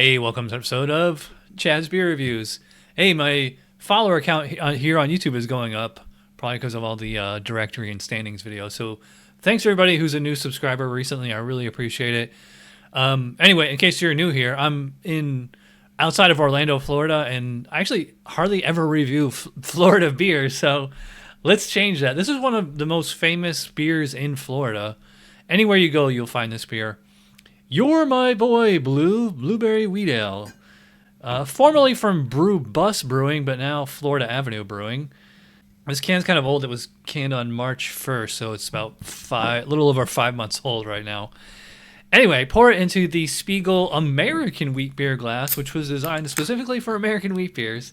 Hey, welcome to an episode of Chad's Beer Reviews. Hey, my follower count here on YouTube is going up, probably because of all the directory and standings videos. So thanks to everybody who's a new subscriber recently. I really appreciate it. Anyway, in case you're new here, I'm outside of Orlando, Florida, and I actually hardly ever review Florida beers. So let's change that. This is one of the most famous beers in Florida. Anywhere you go, you'll find this beer. You're My Boy Blueberry Wheat Ale. Formerly from Bus Brewing, but now Florida Avenue Brewing. This can's kind of old. It was canned on March 1st, so it's about a little over 5 months old right now. Anyway, pour it into the Spiegel American Wheat Beer glass, which was designed specifically for American wheat beers.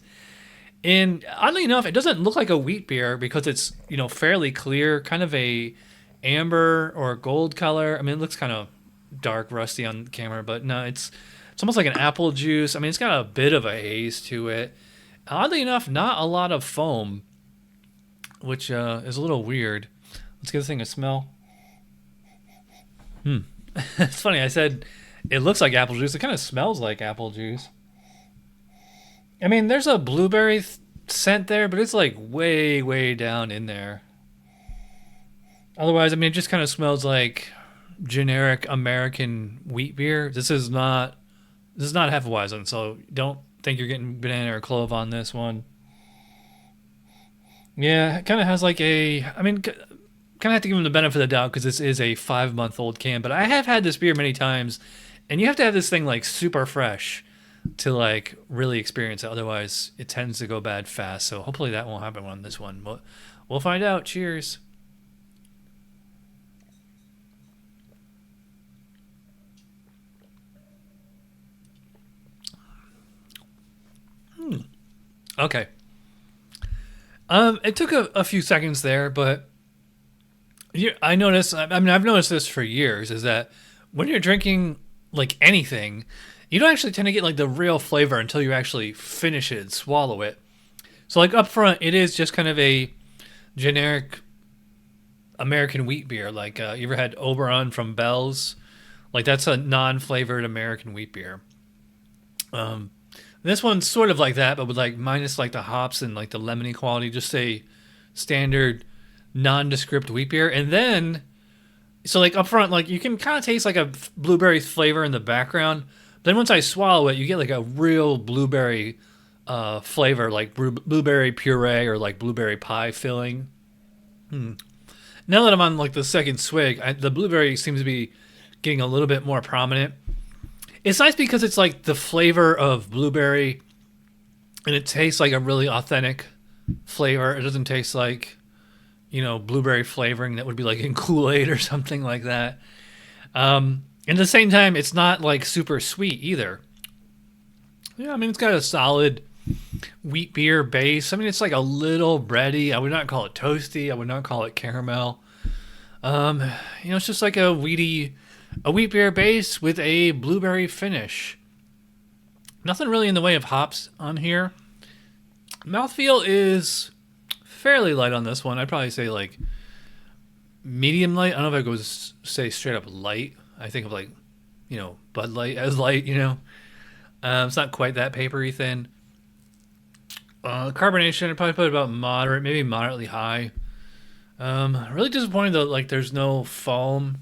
And oddly enough, it doesn't look like a wheat beer because it's, fairly clear, kind of a amber or gold color. I mean, it looks kind of dark, rusty on camera, but no, it's almost like an apple juice. I mean, it's got a bit of a haze to it. Oddly enough, not a lot of foam, which is a little weird. Let's give this thing a smell. It's funny, I said it looks like apple juice. It kind of smells like apple juice. I mean, there's a blueberry scent there, but it's like way, way down in there. Otherwise, I mean, it just kind of smells like generic American wheat beer. This is not Hefeweizen, so don't think you're getting banana or clove on this one. Yeah, it kind of has like kind of have to give them the benefit of the doubt because this is a 5-month-old can, but I have had this beer many times, and you have to have this thing like super fresh to like really experience it. Otherwise, it tends to go bad fast. So hopefully that won't happen on this one. But we'll find out. Cheers. Okay. It took a few seconds there, but I've noticed this for years, is that when you're drinking like anything, you don't actually tend to get like the real flavor until you actually finish it and swallow it. So like up front, it is just kind of a generic American wheat beer. Like you ever had Oberon from Bell's? Like that's a non-flavored American wheat beer. This one's sort of like that, but with like minus like the hops and like the lemony quality, just a standard nondescript wheat beer. And then, so like up front, like you can kind of taste like a blueberry flavor in the background. Then once I swallow it, you get like a real blueberry flavor, like blueberry puree or like blueberry pie filling. Now that I'm on like the second swig, the blueberry seems to be getting a little bit more prominent. It's nice because it's like the flavor of blueberry, and it tastes like a really authentic flavor. It doesn't taste like, blueberry flavoring that would be like in Kool-Aid or something like that. And at the same time, it's not like super sweet either. Yeah, I mean, it's got a solid wheat beer base. I mean, it's like a little bready. I would not call it toasty. I would not call it caramel. It's just like a wheat beer base with a blueberry finish. Nothing really in the way of hops on here. Mouthfeel is fairly light on this one. I'd probably say like medium light. I don't know if I go say straight up light. I think of like, Bud Light as light, It's not quite that papery thin. Carbonation, I'd probably put about moderate, maybe moderately high. Really disappointed that like there's no foam.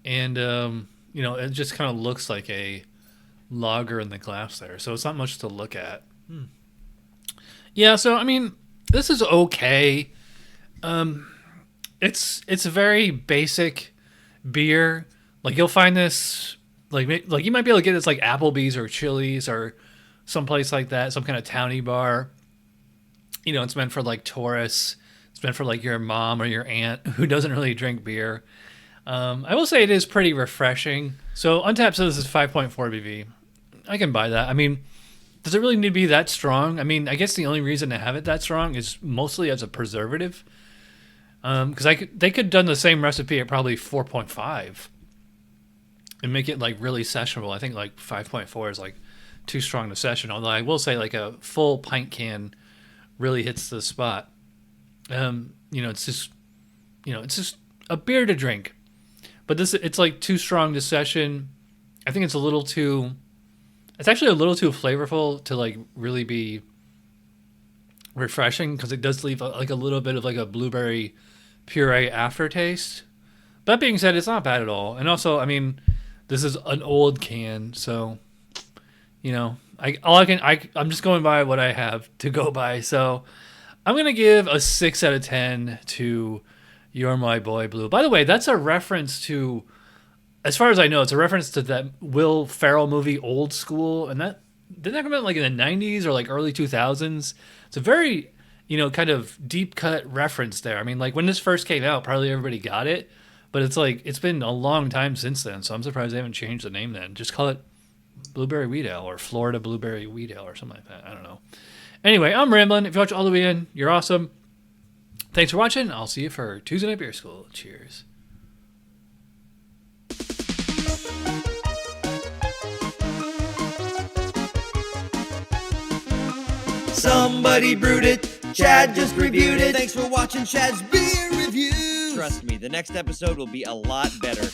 And, it just kind of looks like a lager in the glass there. So it's not much to look at. Yeah, so, I mean, this is okay. It's a very basic beer. Like, you'll find this, like you might be able to get this, like, Applebee's or Chili's or someplace like that, some kind of towny bar. It's meant for, like, tourists. It's meant for, like, your mom or your aunt who doesn't really drink beer. I will say it is pretty refreshing. So Untappd says this is 5.4 BV. I can buy that. I mean, does it really need to be that strong? I mean, I guess the only reason to have it that strong is mostly as a preservative. Because they could have done the same recipe at probably 4.5 and make it like really sessionable. I think like 5.4 is like too strong to session. Although I will say like a full pint can really hits the spot. It's just a beer to drink. But it's like too strong to session. I think it's a little too It's actually a little too flavorful to like really be refreshing because it does leave like a little bit of like a blueberry puree aftertaste. That being said, it's not bad at all. And also, I mean, this is an old can, so you know, I'm just going by what I have to go by. So I'm gonna give a 6 out of 10 to You're My Boy Blue. By the way, that's a reference to, as far as I know, it's a reference to that Will Ferrell movie Old School, and that didn't that come out like in the 90s or like early 2000s. It's a very, you know, kind of deep cut reference there. I mean, like when this first came out, probably everybody got it, but it's like it's been a long time since then, so I'm surprised they haven't changed the name then. Just call it Blueberry Wheat Ale or Florida Blueberry Wheat Ale or something like that. I don't know. Anyway, I'm rambling. If you watch all the way in, you're awesome. Thanks for watching. I'll see you for Tuesday Night Beer School. Cheers. Somebody brewed it. Chad just reviewed it. Thanks for watching Chad's Beer Review. Trust me, the next episode will be a lot better.